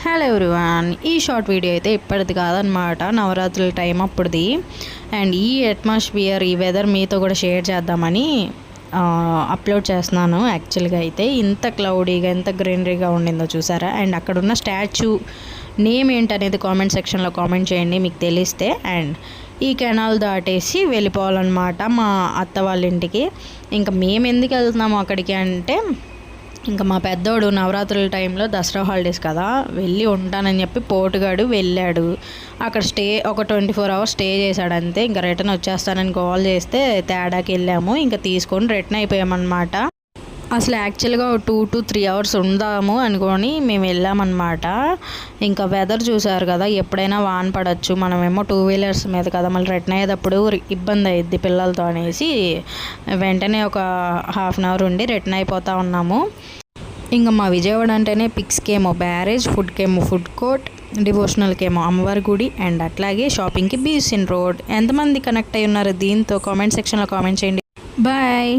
Hello everyone, ఈ short video అయితే ఇప్పటిది కాదనమాట, నవరాత్రుల టైం అప్పుడుది. అండ్ ఈ అట్మాస్ఫియర్, ఈ వెదర్ మీతో కూడా షేర్ చేద్దామని అప్లోడ్ చేస్తున్నాను. యాక్చువల్గా అయితే ఇంత క్లౌడీగా, ఎంత గ్రీనరీగా ఉండిందో చూసారా. అండ్ అక్కడ ఉన్న స్టాచ్యూ నేమ్ ఏంటనేది కామెంట్ సెక్షన్లో కామెంట్ చేయండి మీకు తెలిస్తే. అండ్ ఈ కెనాల్ దాటేసి వెళ్ళిపోవాలన్నమాట మా అత్త వాళ్ళ ఇంటికి. ఇంకా మేము ఎందుకు వెళ్తున్నాము అక్కడికి అంటే, ఇంకా మా పెద్దోడు నవరాత్రుల టైంలో దసరా హాలిడేస్ కదా, వెళ్ళి ఉంటానని చెప్పి పోటుగాడు వెళ్ళాడు. అక్కడ ఒక 24 hours స్టే చేశాడు అంతే. ఇంకా రిటర్న్ వచ్చేస్తానని కాల్ చేస్తే తేడాకి వెళ్ళాము. ఇంకా తీసుకొని రిటర్న్ అయిపోయామన్నమాట. అసలు యాక్చువల్గా 2 to 3 hours ఉందాము అనుకొని మేము వెళ్ళామన్నమాట. ఇంకా వెదర్ చూసారు కదా, ఎప్పుడైనా వాన పడవచ్చు, మనమేమో 2 wheelers మీద కదా, మళ్ళీ రిటర్న్ అయ్యేటప్పుడు ఇబ్బంది అయ్యిద్ది పిల్లలతో అనేసి వెంటనే ఒక 1/2 hour ఉండి రిటర్న్ అయిపోతూ ఉన్నాము. ఇంకా మా విజయవాడ అంటేనే పిక్స్కేమో బ్యారేజ్, ఫుడ్కేమో ఫుడ్ కోర్ట్, డివోషనల్కేమో అమ్మవారి గుడి, అండ్ అట్లాగే షాపింగ్కి బీసీన్ రోడ్. ఎంతమంది కనెక్ట్ అయి ఉన్నారు దీంతో కామెంట్ సెక్షన్లో కామెంట్ చేయండి. బాయ్.